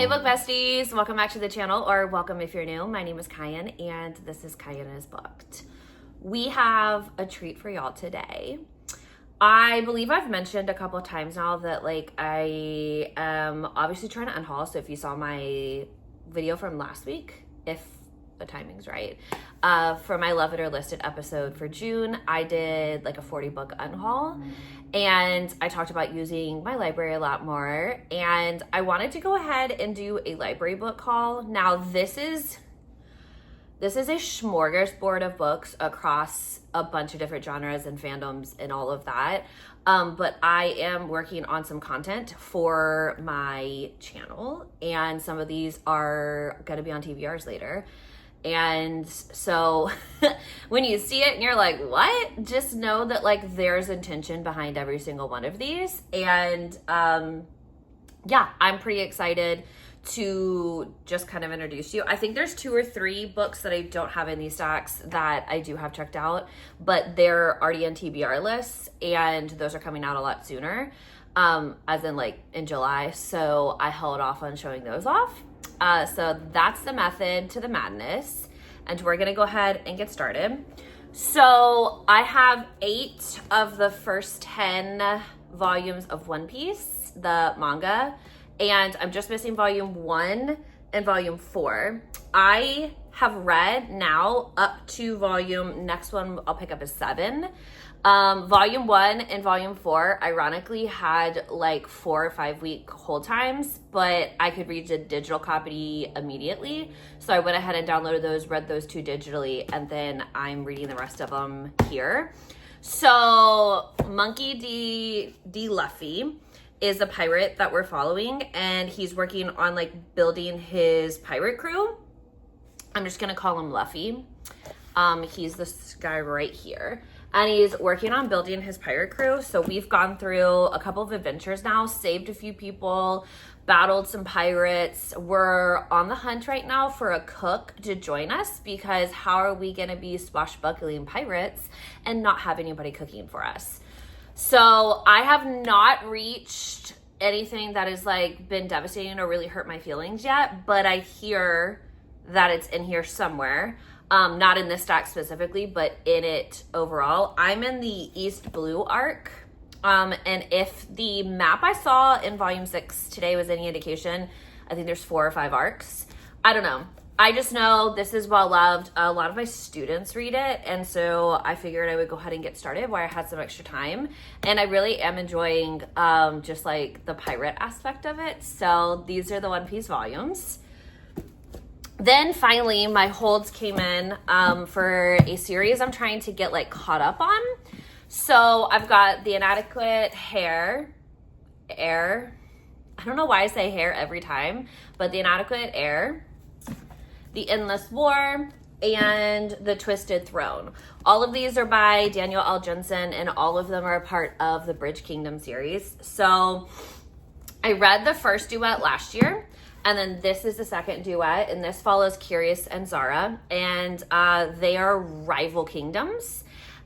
Hey book besties, welcome back to the channel, or welcome if you're new. My name is Kyan and this is Kyan is Booked. We have a treat for y'all today. I believe I've mentioned a couple of times now that I am obviously trying to unhaul, so if you saw my video from last week, if the timing's right, for my Love It or List It episode for June, I did like a 40 book unhaul. And I talked about using my library a lot more. And I wanted to go ahead and do a library book haul. Now, this is a smorgasbord of books across a bunch of different genres and fandoms and all of that. But I am working on some content for my channel. And some of these are going to be on TBRs later. And so when you see it and you're like, what? Just know that like there's intention behind every single one of these. And yeah, I'm pretty excited to just kind of introduce you. I think there's 2 or 3 books that I don't have in these stacks that I do have checked out, but they're already on TBR lists and those are coming out a lot sooner, as in like in July. So I held off on showing those off. So that's the method to the madness, and we're gonna go ahead and get started. So I have 8 of the first 10 volumes of One Piece, the manga, and I'm just missing volume 1 and volume 4. I have read now up to next one I'll pick up is 7. Volume 1 and volume 4 ironically had like 4 or 5 week hold times, but I could read the digital copy immediately. So I went ahead and downloaded those, read those 2 digitally, and then I'm reading the rest of them here. So Monkey D. Luffy is a pirate that we're following, and he's working on like building his pirate crew. I'm just gonna call him Luffy. He's this guy right here. And he's working on building his pirate crew. So we've gone through a couple of adventures now, saved a few people, battled some pirates. We're on the hunt right now for a cook to join us, because how are we gonna be swashbuckling pirates and not have anybody cooking for us? So I have not reached anything that has like been devastating or really hurt my feelings yet, but I hear that it's in here somewhere. Not in this stack specifically, but in it overall. I'm in the East Blue arc. And if the map I saw in volume 6 today was any indication, I think there's 4 or 5 arcs. I don't know. I just know this is well loved. A lot of my students read it, and so I figured I would go ahead and get started while I had some extra time. And I really am enjoying just like the pirate aspect of it. So these are the One Piece volumes. Then finally, my holds came in for a series I'm trying to get like caught up on. So I've got The Inadequate Heir. I don't know why I say hair every time, but The Inadequate Heir, The Endless War, and The Twisted Throne. All of these are by Daniel L. Jensen, and all of them are a part of the Bridge Kingdom series. So I read the first duet last year, and then this is the second duet, and this follows Curious and Zara, and they are rival kingdoms,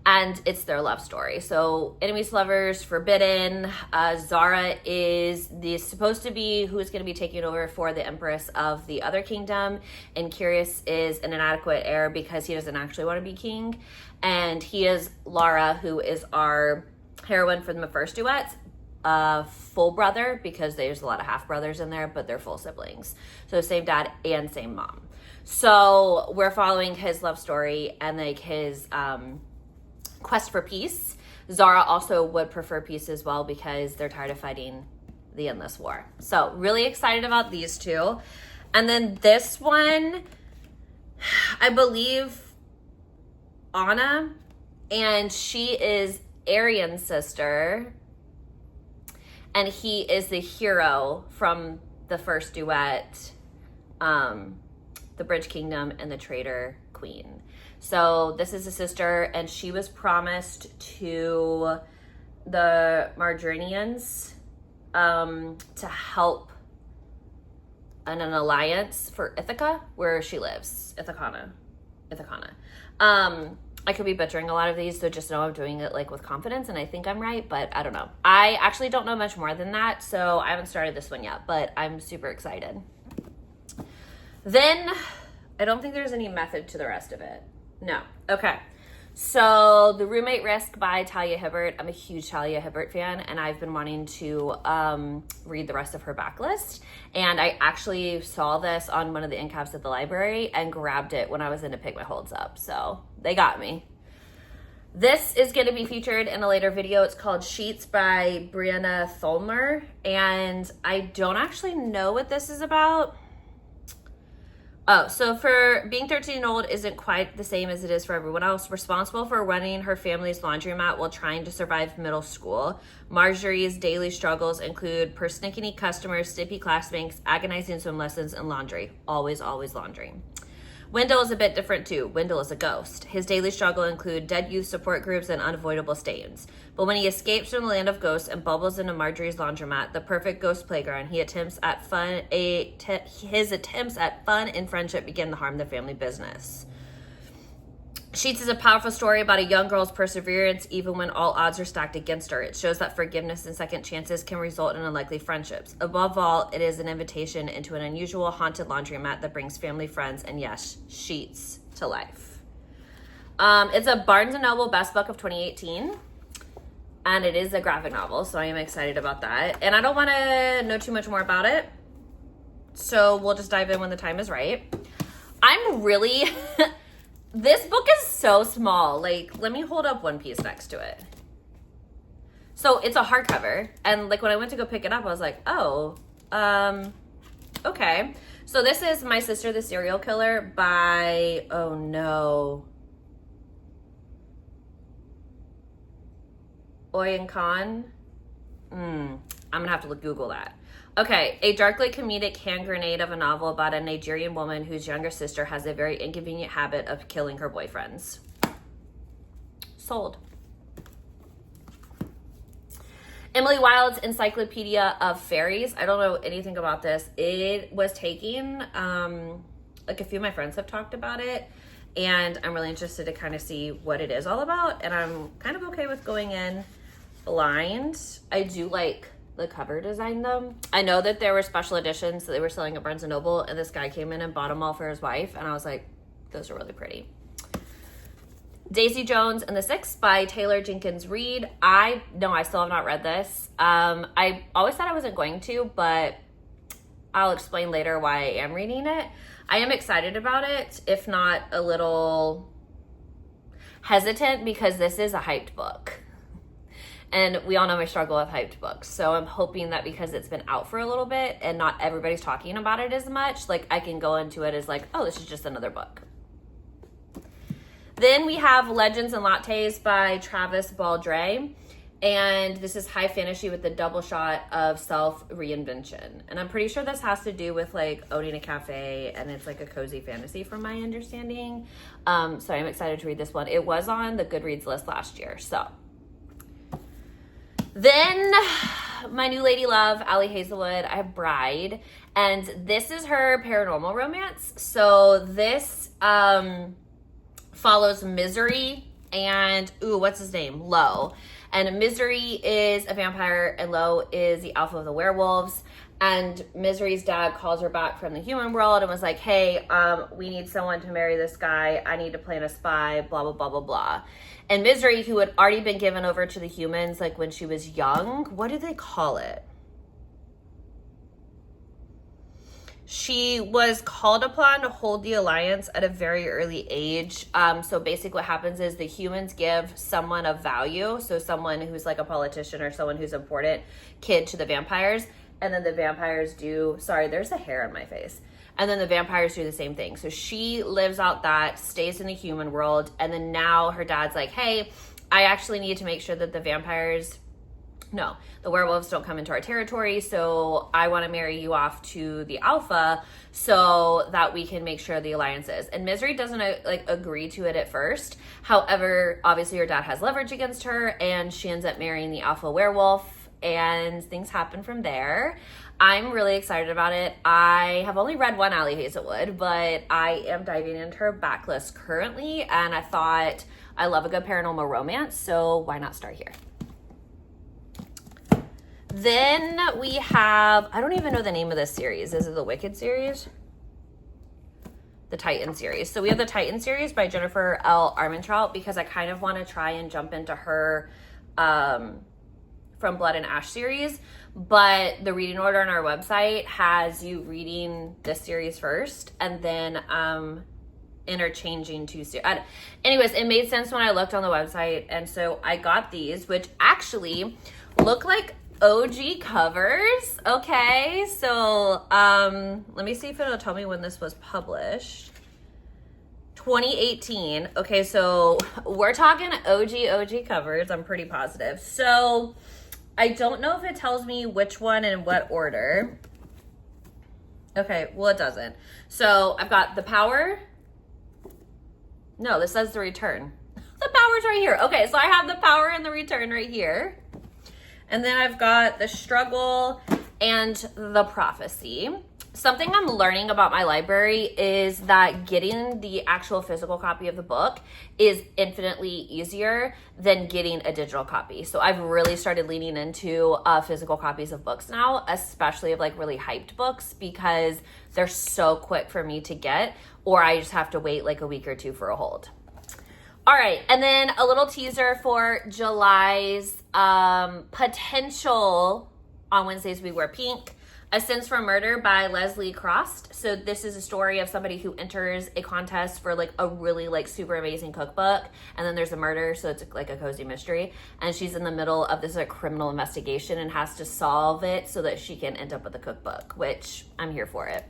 and it's their love story. So enemies to lovers, forbidden. Zara is supposed to be who is going to be taking over for the empress of the other kingdom, and Curious is an inadequate heir because he doesn't actually want to be king, and he is Lara, who is our heroine from the first duet. Full brother, because there's a lot of half brothers in there, but they're full siblings. So same dad and same mom. So we're following his love story and like his quest for peace. Zara also would prefer peace as well because they're tired of fighting the endless war. So really excited about these 2. And then this one, I believe Anna, and she is Arian's sister. And he is the hero from the first duet, the Bridge Kingdom and the Traitor Queen. So this is a sister, and she was promised to the Margarinians to help in an alliance for Ithaca, where she lives. Ithacana. I could be butchering a lot of these, so just know I'm doing it like with confidence, and I think I'm right, but I don't know. I actually don't know much more than that, so I haven't started this one yet, but I'm super excited. Then, I don't think there's any method to the rest of it. No. Okay. So, The Roommate Risk by Talia Hibbert. I'm a huge Talia Hibbert fan, and I've been wanting to read the rest of her backlist. And I actually saw this on one of the end caps at the library and grabbed it when I was in to pick my holds up. So, they got me. This is going to be featured in a later video. It's called Sheets by Brianna Tholmer. And I don't actually know what this is about. Oh, so for being 13 and old isn't quite the same as it is for everyone else. Responsible for running her family's laundromat while trying to survive middle school, Marjorie's daily struggles include persnickety customers, stiffy classmates, agonizing swim lessons, and laundry. Always, always laundry. Wendell is a bit different too. Wendell is a ghost. His daily struggle include dead youth support groups and unavoidable stains. But when he escapes from the land of ghosts and bubbles into Marjorie's laundromat, the perfect ghost playground, his attempts at fun and friendship begin to harm the family business. Sheets is a powerful story about a young girl's perseverance even when all odds are stacked against her. It shows that forgiveness and second chances can result in unlikely friendships. Above all, it is an invitation into an unusual haunted laundromat that brings family, friends, and yes, Sheets to life. It's a Barnes & Noble Best Book of 2018. And it is a graphic novel, so I am excited about that. And I don't want to know too much more about it, so we'll just dive in when the time is right. I'm really... This book is so small. Like, let me hold up One Piece next to it. So it's a hardcover. And like when I went to go pick it up, I was like, oh, okay. So this is My Sister the Serial Killer by, oh no. Oyen Khan. I'm gonna have to Google that. Okay, a darkly comedic hand grenade of a novel about a Nigerian woman whose younger sister has a very inconvenient habit of killing her boyfriends. Sold. Emily Wilde's Encyclopedia of Fairies. I don't know anything about this. It was taking, like a few of my friends have talked about it, and I'm really interested to kind of see what it is all about, and I'm kind of okay with going in blind. I do like the cover design though. I know that there were special editions that they were selling at Barnes & Noble, and this guy came in and bought them all for his wife, and I was like, those are really pretty. Daisy Jones and the Six by Taylor Jenkins Reid. I still have not read this. I always thought I wasn't going to, but I'll explain later why I am reading it. I am excited about it, if not a little hesitant, because this is a hyped book. And we all know my struggle with hyped books. So I'm hoping that because it's been out for a little bit and not everybody's talking about it as much, like I can go into it as like, oh, this is just another book. Then we have Legends and Lattes by Travis Baldré. And this is high fantasy with the double shot of self-reinvention. And I'm pretty sure this has to do with like owning a cafe, and it's like a cozy fantasy from my understanding. So I'm excited to read this one. It was on the Goodreads list last year, so. Then my new lady love, Allie Hazelwood, I have Bride, and this is her paranormal romance. So this follows Misery and, what's his name? Lo. And Misery is a vampire and Lo is the alpha of the werewolves. And Misery's dad calls her back from the human world and was like, hey, we need someone to marry this guy. I need to plan a spy, blah, blah, blah, blah, blah. And Misery, who had already been given over to the humans, like when she was young, what do they call it? She was called upon to hold the alliance at a very early age. So basically what happens is the humans give someone of value, so someone who's like a politician or someone who's important, kid to the vampires. And then the vampires do, sorry, there's a hair on my face. And then the vampires do the same thing. So she lives out that, stays in the human world. And then now her dad's like, hey, I actually need to make sure that the werewolves don't come into our territory. So I want to marry you off to the alpha so that we can make sure the alliance is. And Misery doesn't agree to it at first. However, obviously her dad has leverage against her and she ends up marrying the alpha werewolf. And things happen from there. I'm really excited about it. I have only read one Allie Hazelwood, but I am diving into her backlist currently, and I thought I love a good paranormal romance, so why not start here? Then we have, I don't even know the name of this series. Is it the Wicked series? the Titan series. So we have the Titan series by Jennifer L. Armentrout because I kind of want to try and jump into her From Blood and Ash series. But the reading order on our website has you reading this series first and then interchanging two series. Anyways, it made sense when I looked on the website, and so I got these, which actually look like OG covers. Okay, so let me see if it'll tell me when this was published. 2018. Okay, so we're talking OG covers. I'm pretty positive. So I don't know if it tells me which one and what order. Okay, well, it doesn't. So I've got The Power. No, this says The Return. The Power's right here. Okay, so I have The Power and The Return right here. And then I've got The Struggle and The Prophecy. Something I'm learning about my library is that getting the actual physical copy of the book is infinitely easier than getting a digital copy. So I've really started leaning into physical copies of books now, especially of like really hyped books, because they're so quick for me to get, or I just have to wait like a week or two for a hold. All right, and then a little teaser for July's potential On Wednesdays We Wear Pink. A Sense for Murder by Leslie Crost. So this is a story of somebody who enters a contest for like a really like super amazing cookbook, and then there's a murder, so it's like a cozy mystery, and she's in the middle of this like criminal investigation and has to solve it so that she can end up with a cookbook, which I'm here for it.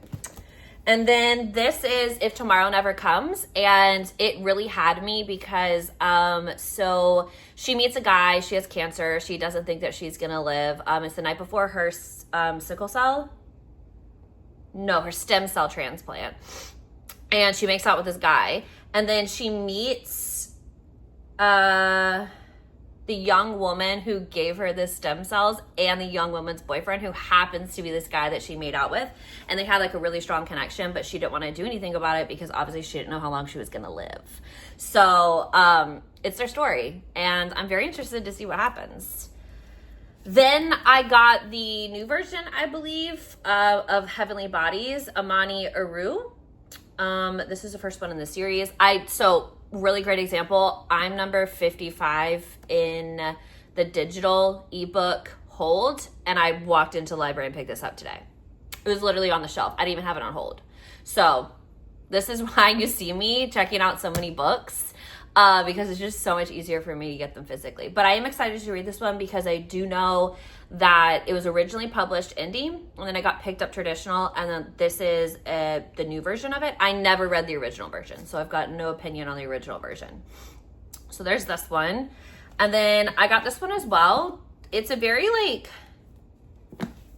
And then this is If Tomorrow Never Comes, and it really had me because so she meets a guy, she has cancer, she doesn't think that she's gonna live. It's the night before her her stem cell transplant, and she makes out with this guy, and then she meets the young woman who gave her the stem cells and the young woman's boyfriend, who happens to be this guy that she made out with, and they had like a really strong connection, but she didn't want to do anything about it because obviously she didn't know how long she was going to live. So it's their story, and I'm very interested to see what happens. Then I got the new version, I believe, of Heavenly Bodies, Amani Aru. This is the first one in the series. Really great example. I'm number 55 in the digital ebook hold, and I walked into the library and picked this up today. It was literally on the shelf. I didn't even have it on hold. So this is why you see me checking out so many books, because it's just so much easier for me to get them physically. But I am excited to read this one because I do know that it was originally published indie, and then it got picked up traditional, and then this is the new version of it. I never read the original version, so I've got no opinion on the original version. So there's this one. And then I got this one as well. It's a very like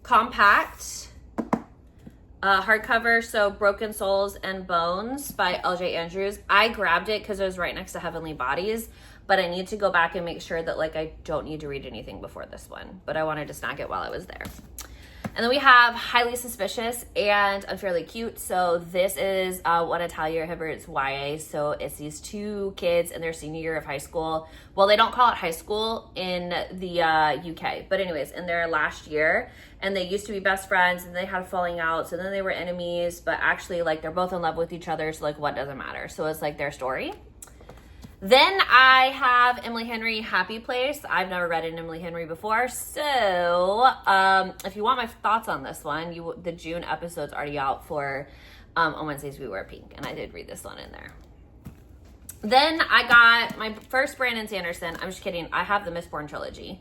compact hardcover, so Broken Souls and Bones by LJ Andrews. I grabbed it because it was right next to Heavenly Bodies, but I need to go back and make sure that like I don't need to read anything before this one, but I wanted to snag it while I was there. And then we have Highly Suspicious and Unfairly Cute. So this is What Natalia Hibbert's YA. So it's these two kids in their senior year of high school. Well, they don't call it high school in the UK, but anyways, in their last year. And they used to be best friends, and they had a falling out. So then they were enemies, but actually like they're both in love with each other. So like what doesn't matter? So it's like their story. Then I have Emily Henry, Happy Place. I've never read an Emily Henry before, so if you want my thoughts on this one, the June episode's already out for On Wednesdays We Wear Pink, and I did read this one in there. Then I got my first Brandon Sanderson. I'm just kidding. I have the Mistborn trilogy.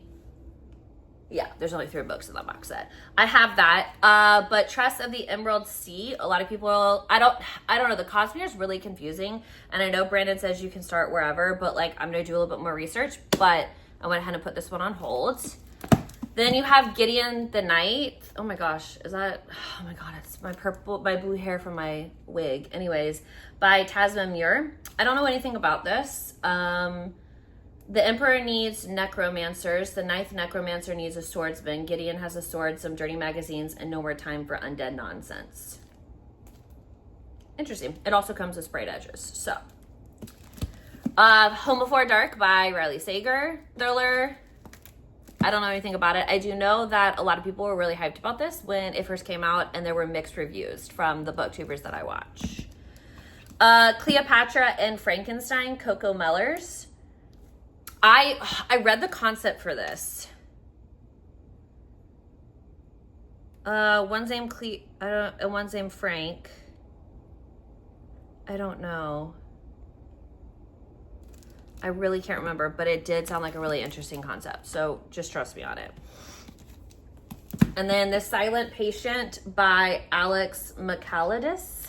Yeah, there's only 3 books in that box set. I have that. But Trust of the Emerald Sea, a lot of people, I don't know, the Cosmere is really confusing. And I know Brandon says you can start wherever, but like I'm going to do a little bit more research. But I went ahead and put this one on hold. Then you have Gideon the Knight. Oh my gosh, it's my blue hair from my wig. Anyways, by Tasma Muir. I don't know anything about this. The Emperor needs necromancers. The 9th necromancer needs a swordsman. Gideon has a sword, some dirty magazines, and no more time for undead nonsense. Interesting. It also comes with sprayed edges. So, Home Before Dark by Riley Sager. Thriller. I don't know anything about it. I do know that a lot of people were really hyped about this when it first came out, and there were mixed reviews from the booktubers that I watch. Cleopatra and Frankenstein, Coco Mellors. I read the concept for this. One's named one's named Frank. I don't know. I really can't remember, but it did sound like a really interesting concept. So just trust me on it. And then The Silent Patient by Alex Michaelides.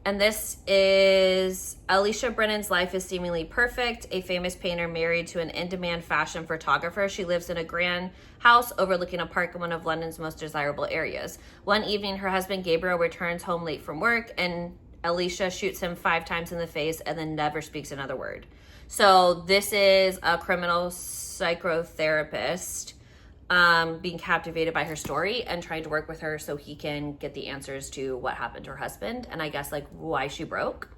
And this is Alicia Brennan's life is seemingly perfect. A famous painter married to an in-demand fashion photographer. She lives in a grand house overlooking a park in one of London's most desirable areas. One evening, her husband Gabriel returns home late from work, and Alicia shoots him 5 times in the face and then never speaks another word. So this is a criminal psychotherapist being captivated by her story and trying to work with her so he can get the answers to what happened to her husband and I guess like why she broke.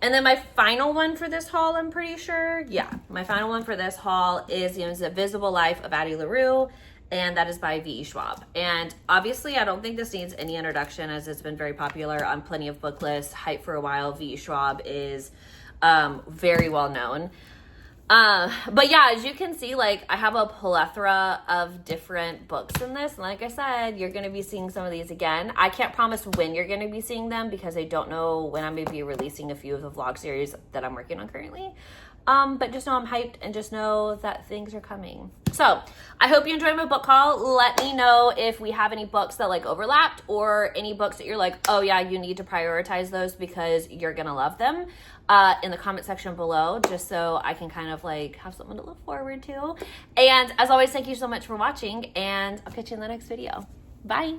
And then my final one for this haul, I'm pretty sure. Yeah, my final one for this haul is The Invisible Life of Addie LaRue, and that is by V.E. Schwab. And obviously, I don't think this needs any introduction as it's been very popular on plenty of book lists. Hype for a while. V.E. Schwab is very well known. But yeah, as you can see, like I have a plethora of different books in this. And like I said, you're going to be seeing some of these again. I can't promise when you're going to be seeing them because I don't know when I'm going to be releasing a few of the vlog series that I'm working on currently. But just know I'm hyped and just know that things are coming. So I hope you enjoyed my book haul. Let me know if we have any books that like overlapped or any books that you're like, oh yeah, you need to prioritize those because you're going to love them in the comment section below, just so I can kind of like have something to look forward to. And as always, thank you so much for watching and I'll catch you in the next video. Bye.